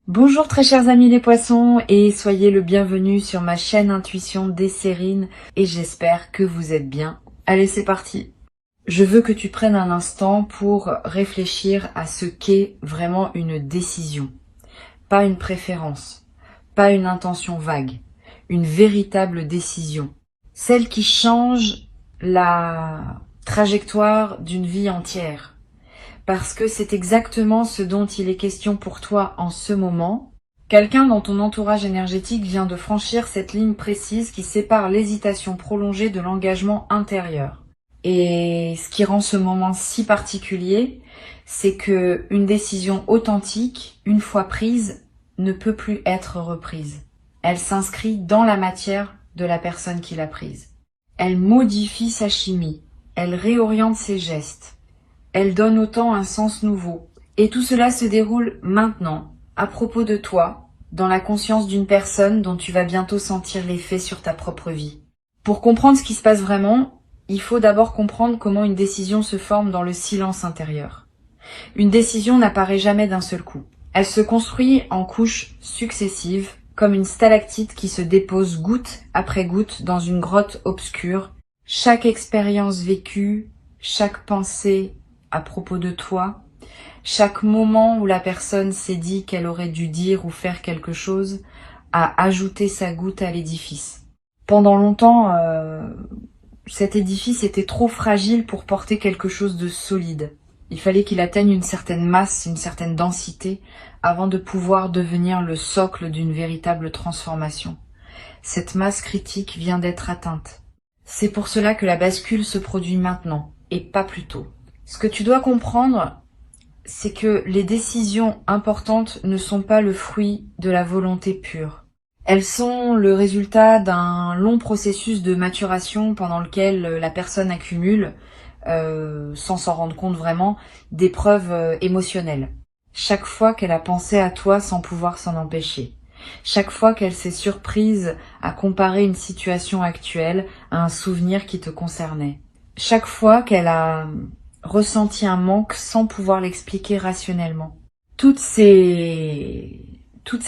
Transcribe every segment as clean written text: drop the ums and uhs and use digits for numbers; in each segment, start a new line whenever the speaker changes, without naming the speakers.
Bonjour très chers amis les poissons et soyez le bienvenu sur ma chaîne Intuition Desserine et j'espère que vous êtes bien. Allez, c'est parti. Je veux que tu prennes un instant pour réfléchir à ce qu'est vraiment une décision. Pas une préférence, pas une intention vague, une véritable décision. Celle qui change la trajectoire d'une vie entière. Parce que c'est exactement ce dont il est question pour toi en ce moment. Quelqu'un dans ton entourage énergétique vient de franchir cette ligne précise qui sépare l'hésitation prolongée de l'engagement intérieur. Et ce qui rend ce moment si particulier, c'est que une décision authentique, une fois prise, ne peut plus être reprise. Elle s'inscrit dans la matière de la personne qui l'a prise. Elle modifie sa chimie, elle réoriente ses gestes. Elle donne au temps un sens nouveau. Et tout cela se déroule maintenant, à propos de toi, dans la conscience d'une personne dont tu vas bientôt sentir l'effet sur ta propre vie. Pour comprendre ce qui se passe vraiment, il faut d'abord comprendre comment une décision se forme dans le silence intérieur. Une décision n'apparaît jamais d'un seul coup. Elle se construit en couches successives, comme une stalactite qui se dépose goutte après goutte dans une grotte obscure. Chaque expérience vécue, chaque pensée à propos de toi, chaque moment où la personne s'est dit qu'elle aurait dû dire ou faire quelque chose a ajouté sa goutte à l'édifice. Pendant longtemps, cet édifice était trop fragile pour porter quelque chose de solide. Il fallait qu'il atteigne une certaine masse, une certaine densité, avant de pouvoir devenir le socle d'une véritable transformation. Cette masse critique vient d'être atteinte. C'est pour cela que la bascule se produit maintenant, et pas plus tôt. Ce que tu dois comprendre, c'est que les décisions importantes ne sont pas le fruit de la volonté pure. Elles sont le résultat d'un long processus de maturation pendant lequel la personne accumule, sans s'en rendre compte vraiment, des preuves émotionnelles. Chaque fois qu'elle a pensé à toi sans pouvoir s'en empêcher. Chaque fois qu'elle s'est surprise à comparer une situation actuelle à un souvenir qui te concernait. Chaque fois qu'elle a ressenti un manque sans pouvoir l'expliquer rationnellement. Toutes ces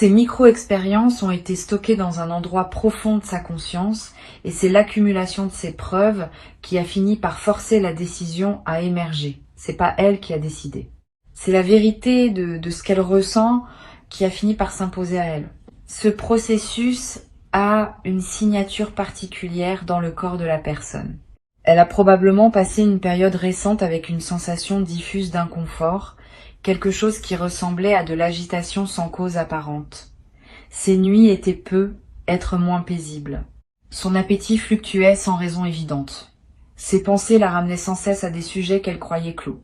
micro-expériences ont été stockées dans un endroit profond de sa conscience et c'est l'accumulation de ces preuves qui a fini par forcer la décision à émerger. C'est pas elle qui a décidé. C'est la vérité de ce qu'elle ressent qui a fini par s'imposer à elle. Ce processus a une signature particulière dans le corps de la personne. Elle a probablement passé une période récente avec une sensation diffuse d'inconfort, quelque chose qui ressemblait à de l'agitation sans cause apparente. Ses nuits étaient peu, être moins paisibles. Son appétit fluctuait sans raison évidente. Ses pensées la ramenaient sans cesse à des sujets qu'elle croyait clos.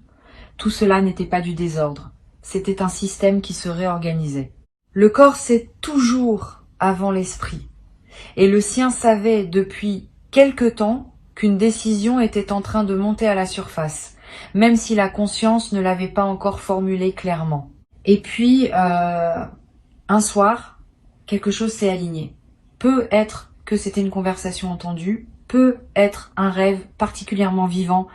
Tout cela n'était pas du désordre, c'était un système qui se réorganisait. Le corps sait toujours avant l'esprit, et le sien savait depuis quelque temps qu'une décision était en train de monter à la surface, même si la conscience ne l'avait pas encore formulée clairement. Et puis, un soir, quelque chose s'est aligné. Peut être que c'était une conversation entendue, peut être un rêve particulièrement vivant,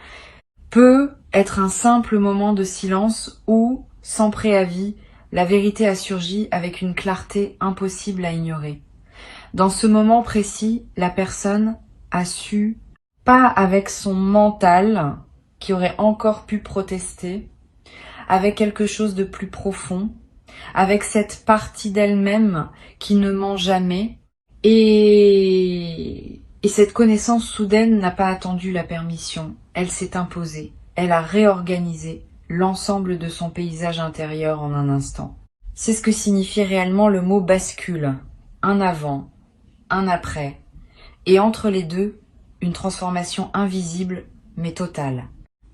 peut être un simple moment de silence où, sans préavis, la vérité a surgi avec une clarté impossible à ignorer. Dans ce moment précis, la personne a su, pas avec son mental, qui aurait encore pu protester, avec quelque chose de plus profond, avec cette partie d'elle-même qui ne ment jamais, et cette connaissance soudaine n'a pas attendu la permission, elle s'est imposée, elle a réorganisé l'ensemble de son paysage intérieur en un instant. C'est ce que signifie réellement le mot bascule, un avant, un après, et entre les deux, une transformation invisible mais totale.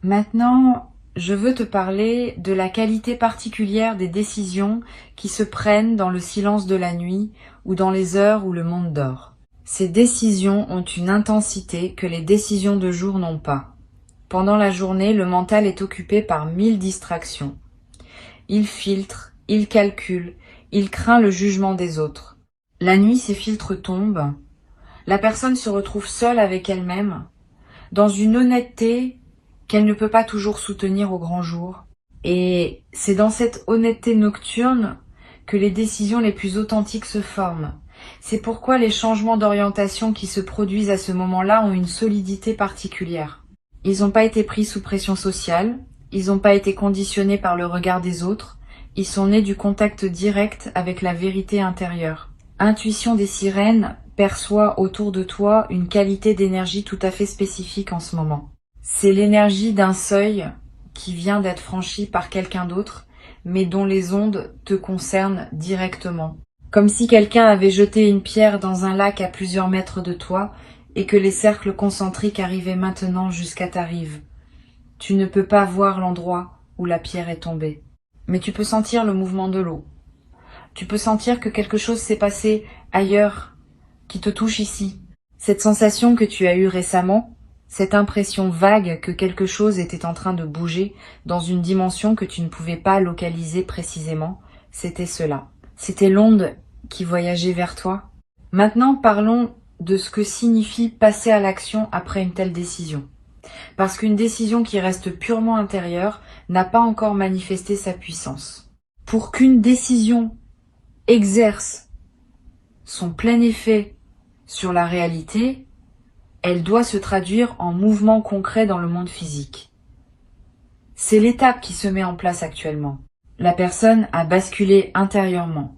Maintenant, je veux te parler de la qualité particulière des décisions qui se prennent dans le silence de la nuit ou dans les heures où le monde dort. Ces décisions ont une intensité que les décisions de jour n'ont pas. Pendant la journée, le mental est occupé par 1000 distractions. Il filtre, il calcule, il craint le jugement des autres. La nuit, ces filtres tombent. La personne se retrouve seule avec elle-même, dans une honnêteté qu'elle ne peut pas toujours soutenir au grand jour. Et c'est dans cette honnêteté nocturne que les décisions les plus authentiques se forment. C'est pourquoi les changements d'orientation qui se produisent à ce moment-là ont une solidité particulière. Ils n'ont pas été pris sous pression sociale, ils n'ont pas été conditionnés par le regard des autres, ils sont nés du contact direct avec la vérité intérieure. Intuition des sirènes perçoit autour de toi une qualité d'énergie tout à fait spécifique en ce moment. C'est l'énergie d'un seuil qui vient d'être franchi par quelqu'un d'autre, mais dont les ondes te concernent directement. Comme si quelqu'un avait jeté une pierre dans un lac à plusieurs mètres de toi et que les cercles concentriques arrivaient maintenant jusqu'à ta rive. Tu ne peux pas voir l'endroit où la pierre est tombée, mais tu peux sentir le mouvement de l'eau. Tu peux sentir que quelque chose s'est passé ailleurs, qui te touche ici. Cette sensation que tu as eue récemment, cette impression vague que quelque chose était en train de bouger dans une dimension que tu ne pouvais pas localiser précisément, c'était cela. C'était l'onde qui voyageait vers toi. Maintenant, parlons de ce que signifie passer à l'action après une telle décision. Parce qu'une décision qui reste purement intérieure n'a pas encore manifesté sa puissance. Pour qu'une décision exerce son plein effet sur la réalité, elle doit se traduire en mouvement concret dans le monde physique. C'est l'étape qui se met en place actuellement. La personne a basculé intérieurement.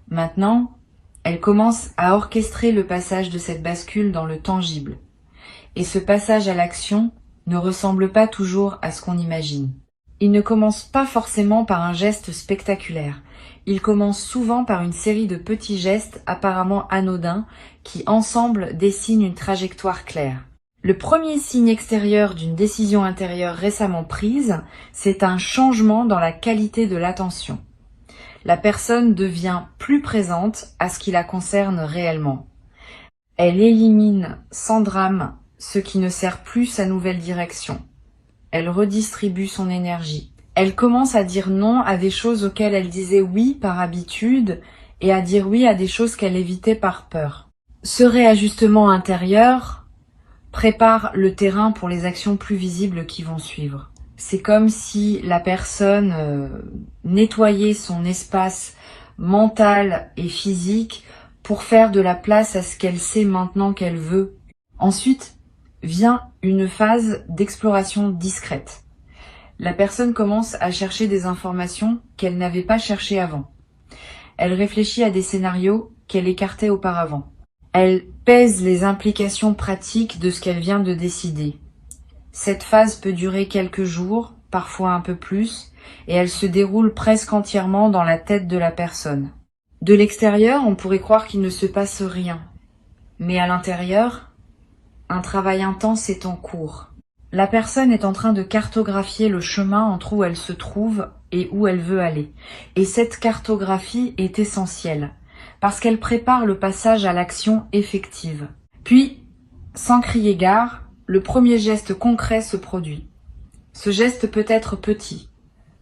Maintenant, elle commence à orchestrer le passage de cette bascule dans le tangible. Et ce passage à l'action ne ressemble pas toujours à ce qu'on imagine. Il ne commence pas forcément par un geste spectaculaire. Il commence souvent par une série de petits gestes apparemment anodins qui ensemble dessinent une trajectoire claire. Le premier signe extérieur d'une décision intérieure récemment prise, c'est un changement dans la qualité de l'attention. La personne devient plus présente à ce qui la concerne réellement. Elle élimine sans drame ce qui ne sert plus sa nouvelle direction. Elle redistribue son énergie. Elle commence à dire non à des choses auxquelles elle disait oui par habitude et à dire oui à des choses qu'elle évitait par peur. Ce réajustement intérieur prépare le terrain pour les actions plus visibles qui vont suivre. C'est comme si la personne nettoyait son espace mental et physique pour faire de la place à ce qu'elle sait maintenant qu'elle veut. Ensuite vient une phase d'exploration discrète. La personne commence à chercher des informations qu'elle n'avait pas cherchées avant. Elle réfléchit à des scénarios qu'elle écartait auparavant. Elle pèse les implications pratiques de ce qu'elle vient de décider. Cette phase peut durer quelques jours, parfois un peu plus, et elle se déroule presque entièrement dans la tête de la personne. De l'extérieur, on pourrait croire qu'il ne se passe rien. Mais à l'intérieur, un travail intense est en cours. La personne est en train de cartographier le chemin entre où elle se trouve et où elle veut aller. Et cette cartographie est essentielle, parce qu'elle prépare le passage à l'action effective. Puis, sans crier gare, le premier geste concret se produit. Ce geste peut être petit,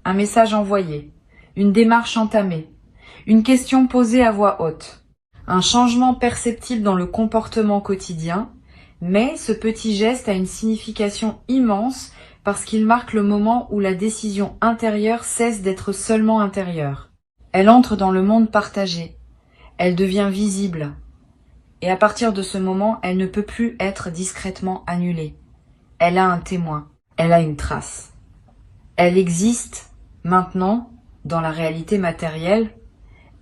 un message envoyé, une démarche entamée, une question posée à voix haute, un changement perceptible dans le comportement quotidien, mais ce petit geste a une signification immense parce qu'il marque le moment où la décision intérieure cesse d'être seulement intérieure. Elle entre dans le monde partagé, elle devient visible, et à partir de ce moment, elle ne peut plus être discrètement annulée. Elle a un témoin, elle a une trace. Elle existe maintenant dans la réalité matérielle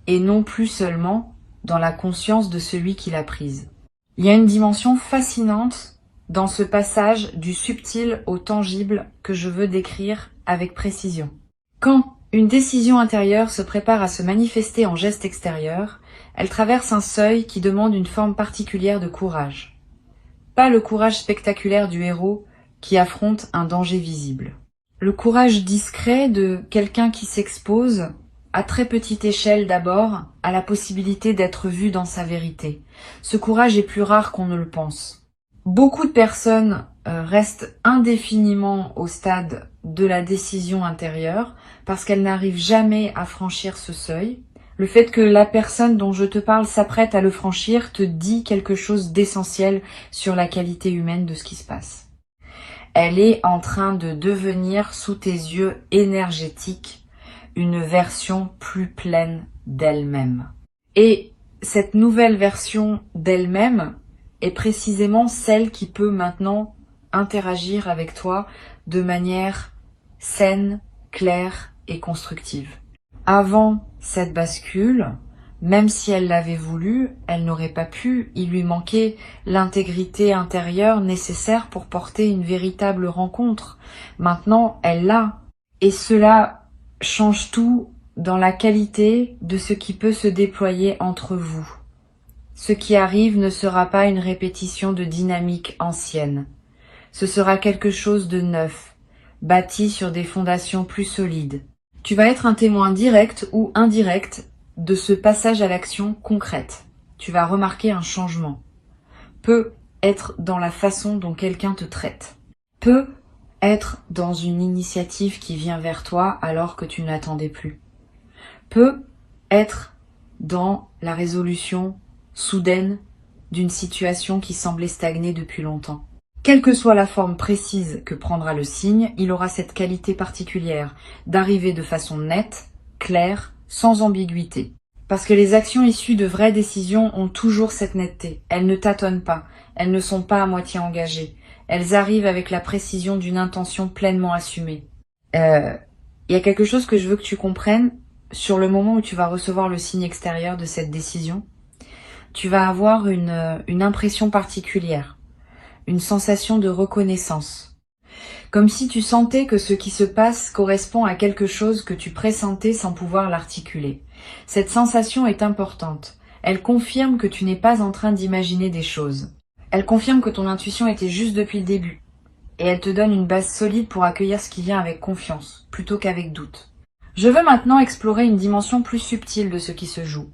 et non plus seulement dans la conscience de celui qui l'a prise. Il y a une dimension fascinante dans ce passage du subtil au tangible que je veux décrire avec précision. Quand une décision intérieure se prépare à se manifester en geste extérieur, elle traverse un seuil qui demande une forme particulière de courage. Pas le courage spectaculaire du héros qui affronte un danger visible. Le courage discret de quelqu'un qui s'expose, à très petite échelle d'abord, à la possibilité d'être vu dans sa vérité. Ce courage est plus rare qu'on ne le pense. Beaucoup de personnes restent indéfiniment au stade de la décision intérieure parce qu'elles n'arrivent jamais à franchir ce seuil. Le fait que la personne dont je te parle s'apprête à le franchir te dit quelque chose d'essentiel sur la qualité humaine de ce qui se passe. Elle est en train de devenir sous tes yeux énergétiques une version plus pleine d'elle-même. Et cette nouvelle version d'elle-même est précisément celle qui peut maintenant interagir avec toi de manière saine, claire et constructive. Avant cette bascule, même si elle l'avait voulu, elle n'aurait pas pu, il lui manquait l'intégrité intérieure nécessaire pour porter une véritable rencontre. Maintenant, elle l'a. Et cela change tout dans la qualité de ce qui peut se déployer entre vous. Ce qui arrive ne sera pas une répétition de dynamique ancienne. Ce sera quelque chose de neuf, bâti sur des fondations plus solides. Tu vas être un témoin direct ou indirect de ce passage à l'action concrète. Tu vas remarquer un changement. Peut être dans la façon dont quelqu'un te traite. Peut être dans une initiative qui vient vers toi alors que tu ne l'attendais plus. Peut être dans la résolution soudaine d'une situation qui semblait stagner depuis longtemps. Quelle que soit la forme précise que prendra le signe, il aura cette qualité particulière d'arriver de façon nette, claire, sans ambiguïté. Parce que les actions issues de vraies décisions ont toujours cette netteté. Elles ne tâtonnent pas, elles ne sont pas à moitié engagées. Elles arrivent avec la précision d'une intention pleinement assumée. Il y a quelque chose que je veux que tu comprennes sur le moment où tu vas recevoir le signe extérieur de cette décision. Tu vas avoir une impression particulière, une sensation de reconnaissance. Comme si tu sentais que ce qui se passe correspond à quelque chose que tu pressentais sans pouvoir l'articuler. Cette sensation est importante. Elle confirme que tu n'es pas en train d'imaginer des choses. Elle confirme que ton intuition était juste depuis le début. Et elle te donne une base solide pour accueillir ce qui vient avec confiance, plutôt qu'avec doute. Je veux maintenant explorer une dimension plus subtile de ce qui se joue.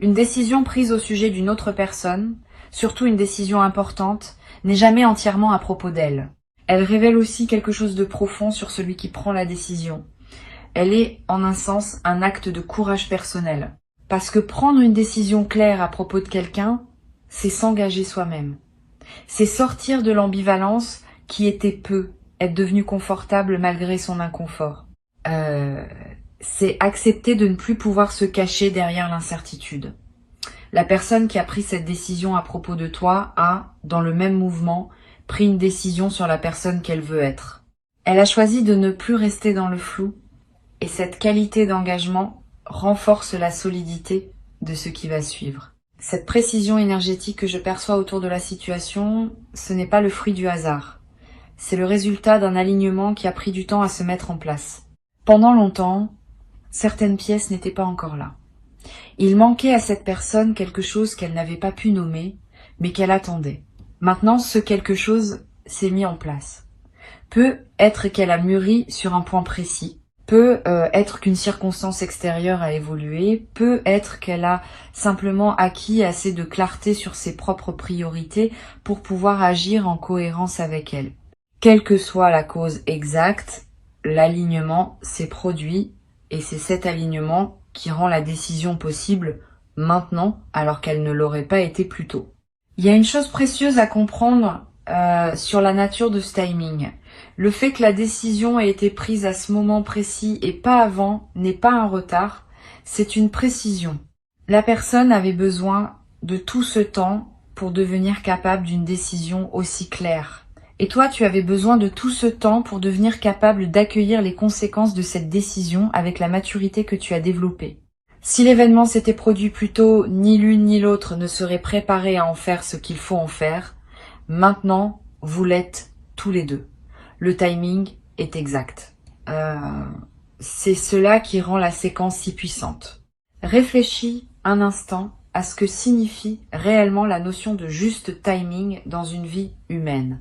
Une décision prise au sujet d'une autre personne, surtout une décision importante, n'est jamais entièrement à propos d'elle. Elle révèle aussi quelque chose de profond sur celui qui prend la décision. Elle est, en un sens, un acte de courage personnel. Parce que prendre une décision claire à propos de quelqu'un, c'est s'engager soi-même. C'est sortir de l'ambivalence qui était peu, être devenu confortable malgré son inconfort. C'est accepter de ne plus pouvoir se cacher derrière l'incertitude. La personne qui a pris cette décision à propos de toi a, dans le même mouvement, pris une décision sur la personne qu'elle veut être. Elle a choisi de ne plus rester dans le flou, et cette qualité d'engagement renforce la solidité de ce qui va suivre. Cette précision énergétique que je perçois autour de la situation, ce n'est pas le fruit du hasard. C'est le résultat d'un alignement qui a pris du temps à se mettre en place. Pendant longtemps, certaines pièces n'étaient pas encore là. Il manquait à cette personne quelque chose qu'elle n'avait pas pu nommer, mais qu'elle attendait. Maintenant, ce quelque chose s'est mis en place. Peut être qu'elle a mûri sur un point précis, peut être qu'une circonstance extérieure a évolué, peut être qu'elle a simplement acquis assez de clarté sur ses propres priorités pour pouvoir agir en cohérence avec elle. Quelle que soit la cause exacte, l'alignement s'est produit et c'est cet alignement qui rend la décision possible maintenant alors qu'elle ne l'aurait pas été plus tôt. Il y a une chose précieuse à comprendre sur la nature de ce timing. Le fait que la décision ait été prise à ce moment précis et pas avant n'est pas un retard, c'est une précision. La personne avait besoin de tout ce temps pour devenir capable d'une décision aussi claire. Et toi, tu avais besoin de tout ce temps pour devenir capable d'accueillir les conséquences de cette décision avec la maturité que tu as développée. Si l'événement s'était produit plus tôt, ni l'une ni l'autre ne seraient préparés à en faire ce qu'il faut en faire. Maintenant, vous l'êtes tous les deux. Le timing est exact. C'est cela qui rend la séquence si puissante. Réfléchis un instant à ce que signifie réellement la notion de juste timing dans une vie humaine.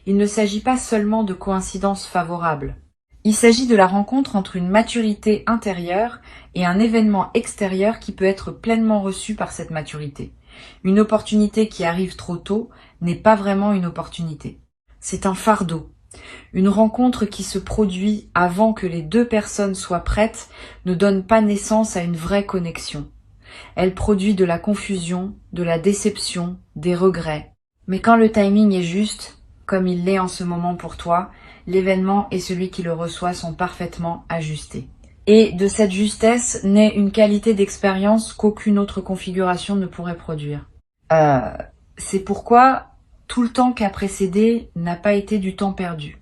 Il ne s'agit pas seulement de coïncidences favorables. Il s'agit de la rencontre entre une maturité intérieure et un événement extérieur qui peut être pleinement reçu par cette maturité. Une opportunité qui arrive trop tôt n'est pas vraiment une opportunité. C'est un fardeau. Une rencontre qui se produit avant que les deux personnes soient prêtes ne donne pas naissance à une vraie connexion. Elle produit de la confusion, de la déception, des regrets. Mais quand le timing est juste, comme il l'est en ce moment pour toi, l'événement et celui qui le reçoit sont parfaitement ajustés. Et de cette justesse naît une qualité d'expérience qu'aucune autre configuration ne pourrait produire. C'est pourquoi tout le temps qui a précédé n'a pas été du temps perdu.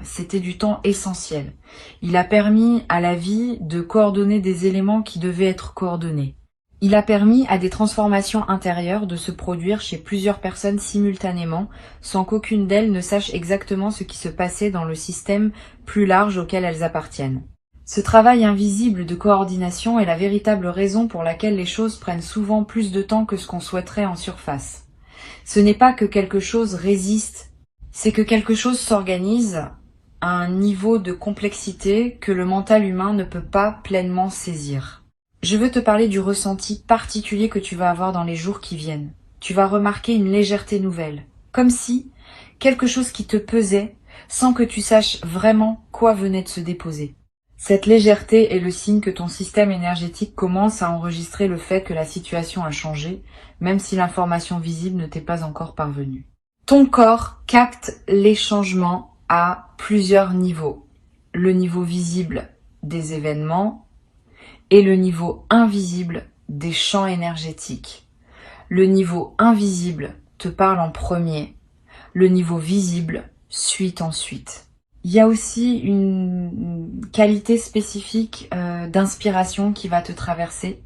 C'était du temps essentiel. Il a permis à la vie de coordonner des éléments qui devaient être coordonnés. Il a permis à des transformations intérieures de se produire chez plusieurs personnes simultanément, sans qu'aucune d'elles ne sache exactement ce qui se passait dans le système plus large auquel elles appartiennent. Ce travail invisible de coordination est la véritable raison pour laquelle les choses prennent souvent plus de temps que ce qu'on souhaiterait en surface. Ce n'est pas que quelque chose résiste, c'est que quelque chose s'organise à un niveau de complexité que le mental humain ne peut pas pleinement saisir. Je veux te parler du ressenti particulier que tu vas avoir dans les jours qui viennent. Tu vas remarquer une légèreté nouvelle, comme si quelque chose qui te pesait sans que tu saches vraiment quoi venait de se déposer. Cette légèreté est le signe que ton système énergétique commence à enregistrer le fait que la situation a changé, même si l'information visible ne t'est pas encore parvenue. Ton corps capte les changements à plusieurs niveaux. Le niveau visible des événements et le niveau invisible des champs énergétiques. Le niveau invisible te parle en premier, le niveau visible suit ensuite. Il y a aussi une qualité spécifique d'inspiration qui va te traverser.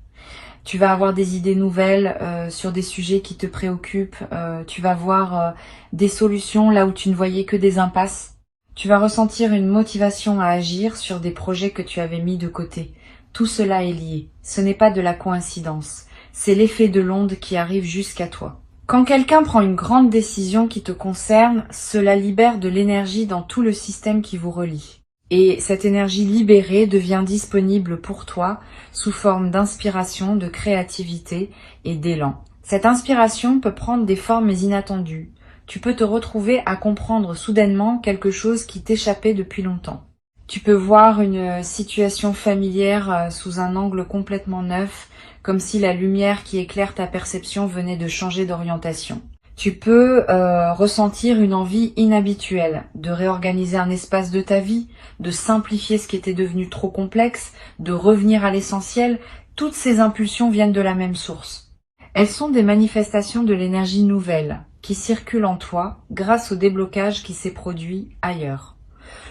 Tu vas avoir des idées nouvelles sur des sujets qui te préoccupent. Tu vas voir des solutions là où tu ne voyais que des impasses. Tu vas ressentir une motivation à agir sur des projets que tu avais mis de côté. Tout cela est lié. Ce n'est pas de la coïncidence. C'est l'effet de l'onde qui arrive jusqu'à toi. Quand quelqu'un prend une grande décision qui te concerne, cela libère de l'énergie dans tout le système qui vous relie. Et cette énergie libérée devient disponible pour toi sous forme d'inspiration, de créativité et d'élan. Cette inspiration peut prendre des formes inattendues. Tu peux te retrouver à comprendre soudainement quelque chose qui t'échappait depuis longtemps. Tu peux voir une situation familière sous un angle complètement neuf, comme si la lumière qui éclaire ta perception venait de changer d'orientation. Tu peux ressentir une envie inhabituelle de réorganiser un espace de ta vie, de simplifier ce qui était devenu trop complexe, de revenir à l'essentiel. Toutes ces impulsions viennent de la même source. Elles sont des manifestations de l'énergie nouvelle qui circule en toi grâce au déblocage qui s'est produit ailleurs.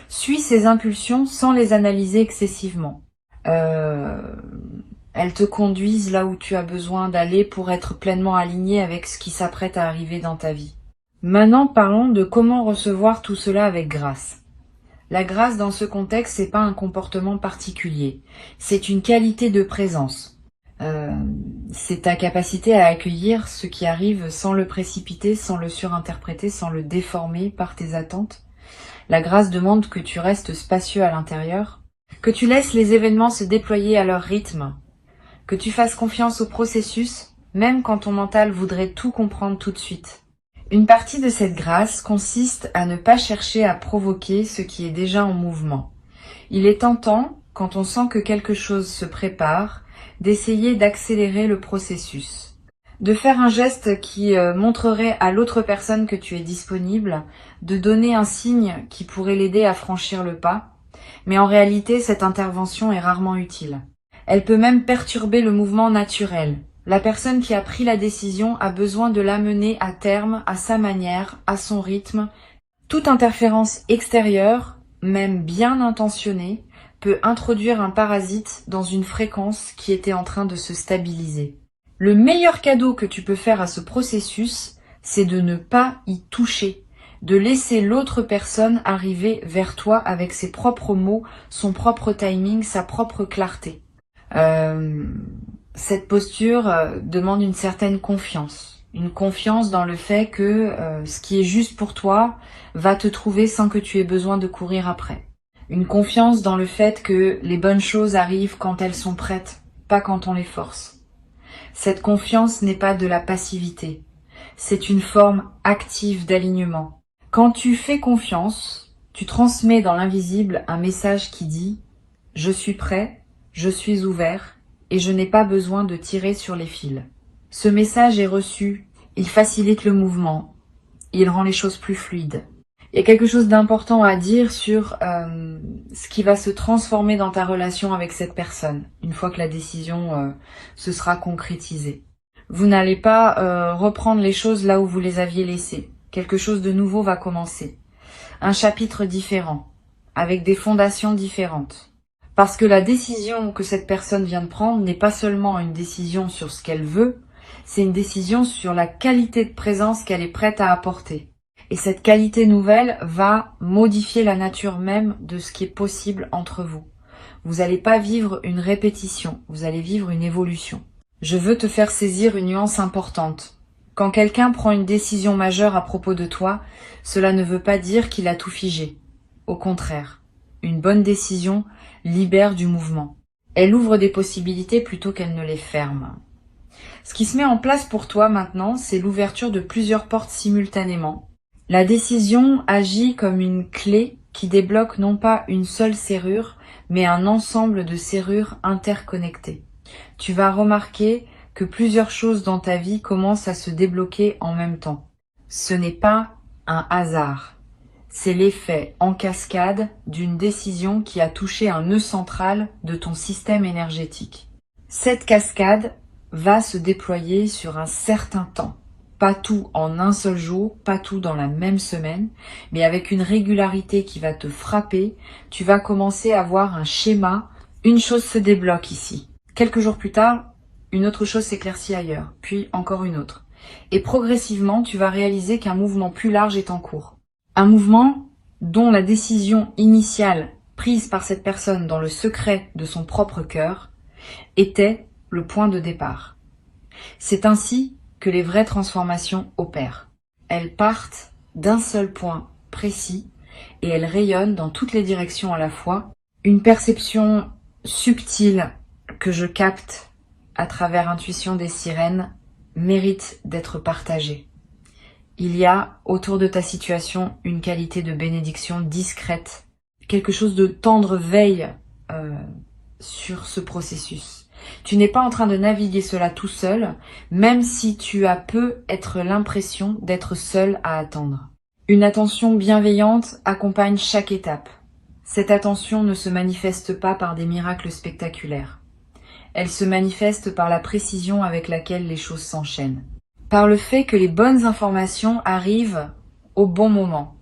Suis ces impulsions sans les analyser excessivement. Elles te conduisent là où tu as besoin d'aller pour être pleinement aligné avec ce qui s'apprête à arriver dans ta vie. Maintenant, parlons de comment recevoir tout cela avec grâce. La grâce dans ce contexte, c'est pas un comportement particulier. C'est une qualité de présence. C'est ta capacité à accueillir ce qui arrive sans le précipiter, sans le surinterpréter, sans le déformer par tes attentes. La grâce demande que tu restes spacieux à l'intérieur, que tu laisses les événements se déployer à leur rythme, que tu fasses confiance au processus, même quand ton mental voudrait tout comprendre tout de suite. Une partie de cette grâce consiste à ne pas chercher à provoquer ce qui est déjà en mouvement. Il est tentant, quand on sent que quelque chose se prépare, d'essayer d'accélérer le processus. De faire un geste qui montrerait à l'autre personne que tu es disponible, de donner un signe qui pourrait l'aider à franchir le pas, mais en réalité, cette intervention est rarement utile. Elle peut même perturber le mouvement naturel. La personne qui a pris la décision a besoin de l'amener à terme, à sa manière, à son rythme. Toute interférence extérieure, même bien intentionnée, peut introduire un parasite dans une fréquence qui était en train de se stabiliser. Le meilleur cadeau que tu peux faire à ce processus, c'est de ne pas y toucher, de laisser l'autre personne arriver vers toi avec ses propres mots, son propre timing, sa propre clarté. Cette posture demande une certaine confiance. Une confiance dans le fait que ce qui est juste pour toi va te trouver sans que tu aies besoin de courir après. Une confiance dans le fait que les bonnes choses arrivent quand elles sont prêtes, pas quand on les force. Cette confiance n'est pas de la passivité, c'est une forme active d'alignement. Quand tu fais confiance, tu transmets dans l'invisible un message qui dit « Je suis prêt, je suis ouvert et je n'ai pas besoin de tirer sur les fils ». Ce message est reçu, il facilite le mouvement, il rend les choses plus fluides. Il y a quelque chose d'important à dire sur ce qui va se transformer dans ta relation avec cette personne, une fois que la décision se sera concrétisée. Vous n'allez pas reprendre les choses là où vous les aviez laissées. Quelque chose de nouveau va commencer. Un chapitre différent, avec des fondations différentes. Parce que la décision que cette personne vient de prendre n'est pas seulement une décision sur ce qu'elle veut, c'est une décision sur la qualité de présence qu'elle est prête à apporter. Et cette qualité nouvelle va modifier la nature même de ce qui est possible entre vous. Vous n'allez pas vivre une répétition, vous allez vivre une évolution. Je veux te faire saisir une nuance importante. Quand quelqu'un prend une décision majeure à propos de toi, cela ne veut pas dire qu'il a tout figé. Au contraire, une bonne décision libère du mouvement. Elle ouvre des possibilités plutôt qu'elle ne les ferme. Ce qui se met en place pour toi maintenant, c'est l'ouverture de plusieurs portes simultanément. La décision agit comme une clé qui débloque non pas une seule serrure, mais un ensemble de serrures interconnectées. Tu vas remarquer que plusieurs choses dans ta vie commencent à se débloquer en même temps. Ce n'est pas un hasard. C'est l'effet en cascade d'une décision qui a touché un nœud central de ton système énergétique. Cette cascade va se déployer sur un certain temps. Pas tout en un seul jour, pas tout dans la même semaine, mais avec une régularité qui va te frapper, tu vas commencer à voir un schéma. Une chose se débloque ici. Quelques jours plus tard, une autre chose s'éclaircit ailleurs, puis encore une autre. Et progressivement, tu vas réaliser qu'un mouvement plus large est en cours. Un mouvement dont la décision initiale prise par cette personne dans le secret de son propre cœur était le point de départ. C'est ainsi que les vraies transformations opèrent. Elles partent d'un seul point précis et elles rayonnent dans toutes les directions à la fois. Une perception subtile que je capte à travers Intuition des sirènes mérite d'être partagée. Il y a autour de ta situation une qualité de bénédiction discrète, quelque chose de tendre veille sur ce processus. Tu n'es pas en train de naviguer cela tout seul, même si tu as peut-être l'impression d'être seul à attendre. Une attention bienveillante accompagne chaque étape. Cette attention ne se manifeste pas par des miracles spectaculaires. Elle se manifeste par la précision avec laquelle les choses s'enchaînent. Par le fait que les bonnes informations arrivent au bon moment.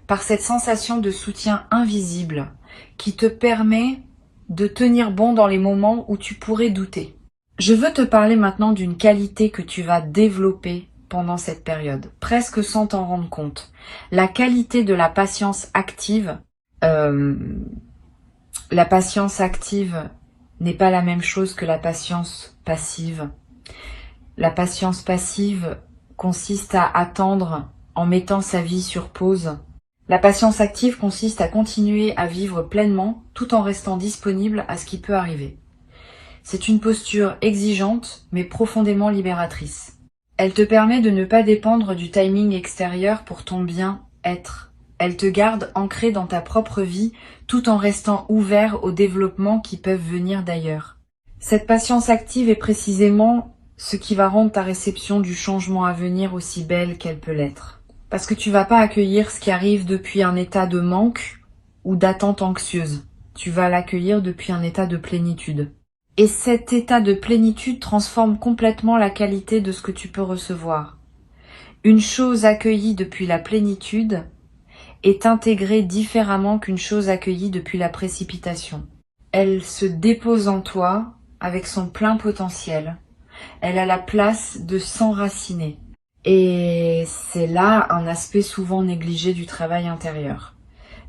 Par cette sensation de soutien invisible qui te permet de tenir bon dans les moments où tu pourrais douter. Je veux te parler maintenant d'une qualité que tu vas développer pendant cette période, presque sans t'en rendre compte. La qualité de la patience active. La patience active n'est pas la même chose que la patience passive. La patience passive consiste à attendre en mettant sa vie sur pause. La patience active consiste à continuer à vivre pleinement tout en restant disponible à ce qui peut arriver. C'est une posture exigeante mais profondément libératrice. Elle te permet de ne pas dépendre du timing extérieur pour ton bien-être. Elle te garde ancré dans ta propre vie tout en restant ouvert aux développements qui peuvent venir d'ailleurs. Cette patience active est précisément ce qui va rendre ta réception du changement à venir aussi belle qu'elle peut l'être. Parce que tu vas pas accueillir ce qui arrive depuis un état de manque ou d'attente anxieuse. Tu vas l'accueillir depuis un état de plénitude. Et cet état de plénitude transforme complètement la qualité de ce que tu peux recevoir. Une chose accueillie depuis la plénitude est intégrée différemment qu'une chose accueillie depuis la précipitation. Elle se dépose en toi avec son plein potentiel. Elle a la place de s'enraciner. Et c'est là un aspect souvent négligé du travail intérieur.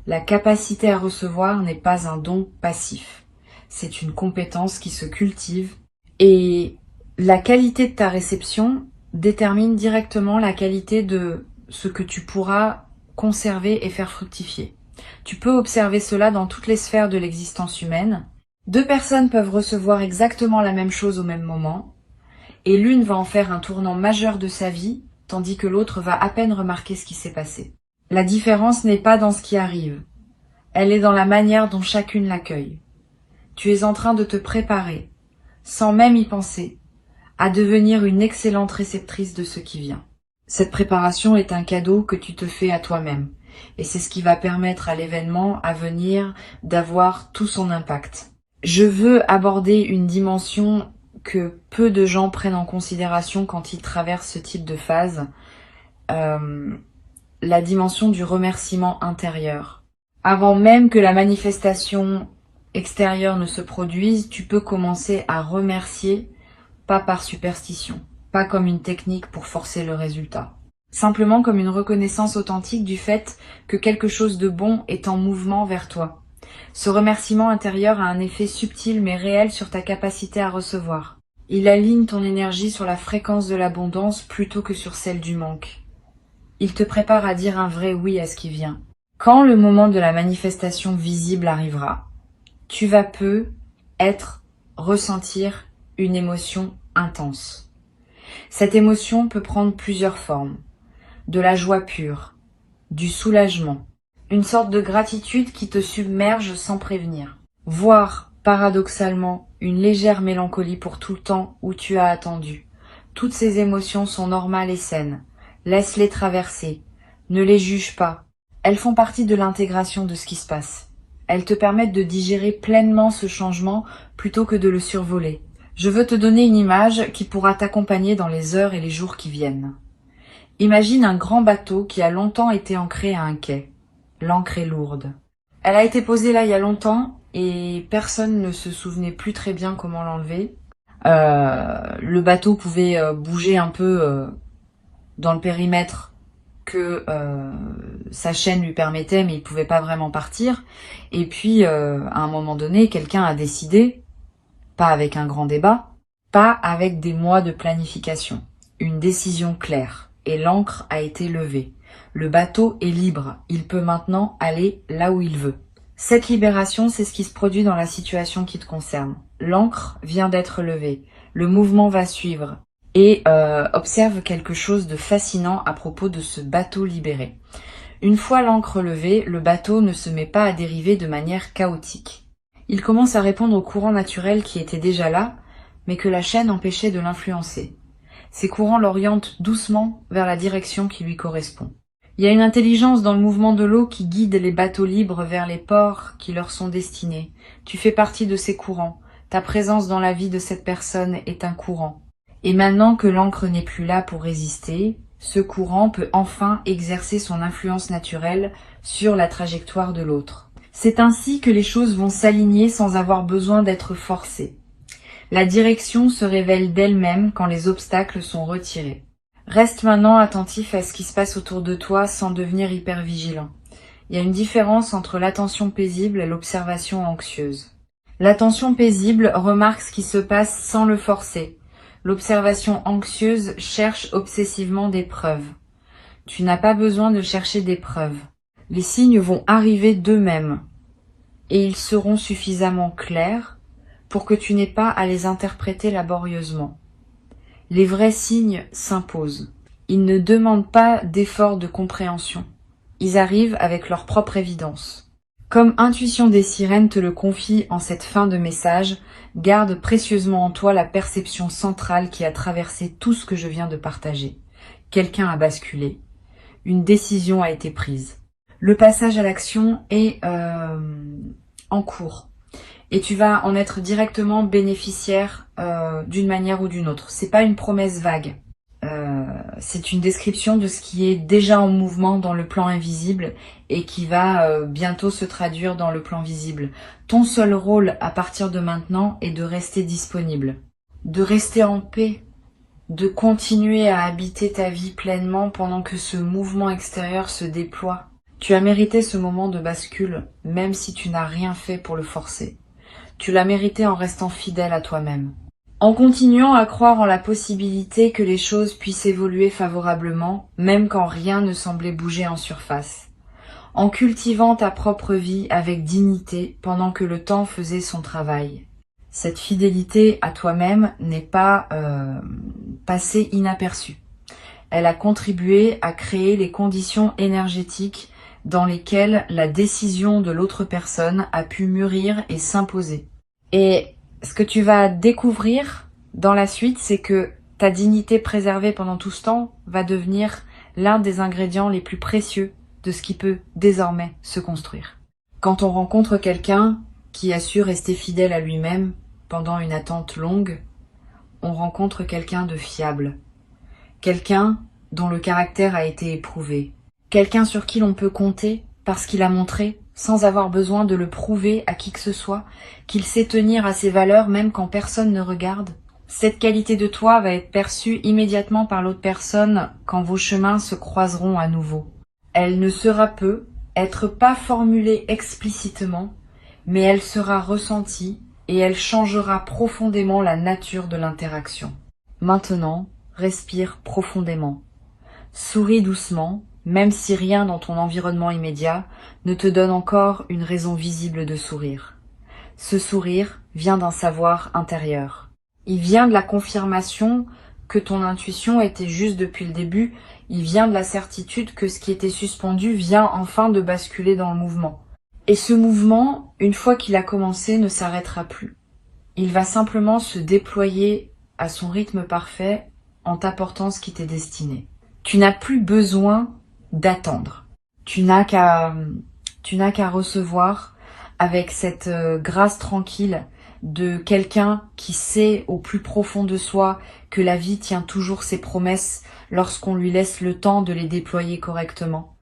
La capacité à recevoir n'est pas un don passif. C'est une compétence qui se cultive. Et la qualité de ta réception détermine directement la qualité de ce que tu pourras conserver et faire fructifier. Tu peux observer cela dans toutes les sphères de l'existence humaine. Deux personnes peuvent recevoir exactement la même chose au même moment. Et l'une va en faire un tournant majeur de sa vie, tandis que l'autre va à peine remarquer ce qui s'est passé. La différence n'est pas dans ce qui arrive, elle est dans la manière dont chacune l'accueille. Tu es en train de te préparer, sans même y penser, à devenir une excellente réceptrice de ce qui vient. Cette préparation est un cadeau que tu te fais à toi-même, Et c'est ce qui va permettre à l'événement à venir d'avoir tout son impact. Je veux aborder une dimension que peu de gens prennent en considération quand ils traversent ce type de phase, la dimension du remerciement intérieur. Avant même que la manifestation extérieure ne se produise, tu peux commencer à remercier, pas par superstition, pas comme une technique pour forcer le résultat. Simplement comme une reconnaissance authentique du fait que quelque chose de bon est en mouvement vers toi. Ce remerciement intérieur a un effet subtil mais réel sur ta capacité à recevoir. Il aligne ton énergie sur la fréquence de l'abondance plutôt que sur celle du manque. Il te prépare à dire un vrai oui à ce qui vient. Quand le moment de la manifestation visible arrivera, tu vas ressentir une émotion intense. Cette émotion peut prendre plusieurs formes. De la joie pure, du soulagement, une sorte de gratitude qui te submerge sans prévenir, voire, paradoxalement, une légère mélancolie pour tout le temps où tu as attendu. Toutes ces émotions sont normales et saines. Laisse-les traverser. Ne les juge pas. Elles font partie de l'intégration de ce qui se passe. Elles te permettent de digérer pleinement ce changement plutôt que de le survoler. Je veux te donner une image qui pourra t'accompagner dans les heures et les jours qui viennent. Imagine un grand bateau qui a longtemps été ancré à un quai. L'ancre est lourde. Elle a été posée là il y a longtemps et personne ne se souvenait plus très bien comment l'enlever. Le bateau pouvait bouger un peu dans le périmètre que sa chaîne lui permettait, mais il pouvait pas vraiment partir. Et puis, à un moment donné, quelqu'un a décidé, pas avec un grand débat, pas avec des mois de planification, une décision claire. Et l'ancre a été levée. Le bateau est libre, il peut maintenant aller là où il veut. Cette libération, c'est ce qui se produit dans la situation qui te concerne. L'ancre vient d'être levée, le mouvement va suivre. Et observe quelque chose de fascinant à propos de ce bateau libéré. Une fois l'ancre levée, le bateau ne se met pas à dériver de manière chaotique. Il commence à répondre au courant naturel qui était déjà là, mais que la chaîne empêchait de l'influencer. Ces courants l'orientent doucement vers la direction qui lui correspond. Il y a une intelligence dans le mouvement de l'eau qui guide les bateaux libres vers les ports qui leur sont destinés. Tu fais partie de ces courants. Ta présence dans la vie de cette personne est un courant. Et maintenant que l'ancre n'est plus là pour résister, ce courant peut enfin exercer son influence naturelle sur la trajectoire de l'autre. C'est ainsi que les choses vont s'aligner sans avoir besoin d'être forcées. La direction se révèle d'elle-même quand les obstacles sont retirés. Reste maintenant attentif à ce qui se passe autour de toi sans devenir hyper vigilant. Il y a une différence entre l'attention paisible et l'observation anxieuse. L'attention paisible remarque ce qui se passe sans le forcer. L'observation anxieuse cherche obsessivement des preuves. Tu n'as pas besoin de chercher des preuves. Les signes vont arriver d'eux-mêmes et ils seront suffisamment clairs pour que tu n'aies pas à les interpréter laborieusement. Les vrais signes s'imposent. Ils ne demandent pas d'effort de compréhension. Ils arrivent avec leur propre évidence. Comme Intuition des Sirènes te le confie en cette fin de message, garde précieusement en toi la perception centrale qui a traversé tout ce que je viens de partager. Quelqu'un a basculé. Une décision a été prise. Le passage à l'action est en cours. Et tu vas en être directement bénéficiaire d'une manière ou d'une autre. C'est pas une promesse vague. C'est une description de ce qui est déjà en mouvement dans le plan invisible et qui va bientôt se traduire dans le plan visible. Ton seul rôle à partir de maintenant est de rester disponible, de rester en paix, de continuer à habiter ta vie pleinement pendant que ce mouvement extérieur se déploie. Tu as mérité ce moment de bascule, même si tu n'as rien fait pour le forcer. Tu l'as mérité en restant fidèle à toi-même. En continuant à croire en la possibilité que les choses puissent évoluer favorablement, même quand rien ne semblait bouger en surface. En cultivant ta propre vie avec dignité pendant que le temps faisait son travail. Cette fidélité à toi-même n'est pas passée inaperçue. Elle a contribué à créer les conditions énergétiques dans lesquelles la décision de l'autre personne a pu mûrir et s'imposer. Et ce que tu vas découvrir dans la suite, c'est que ta dignité préservée pendant tout ce temps va devenir l'un des ingrédients les plus précieux de ce qui peut désormais se construire. Quand on rencontre quelqu'un qui a su rester fidèle à lui-même pendant une attente longue, on rencontre quelqu'un de fiable, quelqu'un dont le caractère a été éprouvé, quelqu'un sur qui l'on peut compter parce qu'il a montré, sans avoir besoin de le prouver à qui que ce soit, qu'il sait tenir à ses valeurs même quand personne ne regarde. Cette qualité de toi va être perçue immédiatement par l'autre personne quand vos chemins se croiseront à nouveau. Elle ne sera peut être pas formulée explicitement, mais elle sera ressentie et elle changera profondément la nature de l'interaction. Maintenant, respire profondément. Souris doucement, même si rien dans ton environnement immédiat ne te donne encore une raison visible de sourire. Ce sourire vient d'un savoir intérieur. Il vient de la confirmation que ton intuition était juste depuis le début, il vient de la certitude que ce qui était suspendu vient enfin de basculer dans le mouvement. Et ce mouvement, une fois qu'il a commencé, ne s'arrêtera plus. Il va simplement se déployer à son rythme parfait en t'apportant ce qui t'est destiné. Tu n'as plus besoin d'attendre. Tu n'as qu'à recevoir avec cette grâce tranquille de quelqu'un qui sait au plus profond de soi que la vie tient toujours ses promesses lorsqu'on lui laisse le temps de les déployer correctement.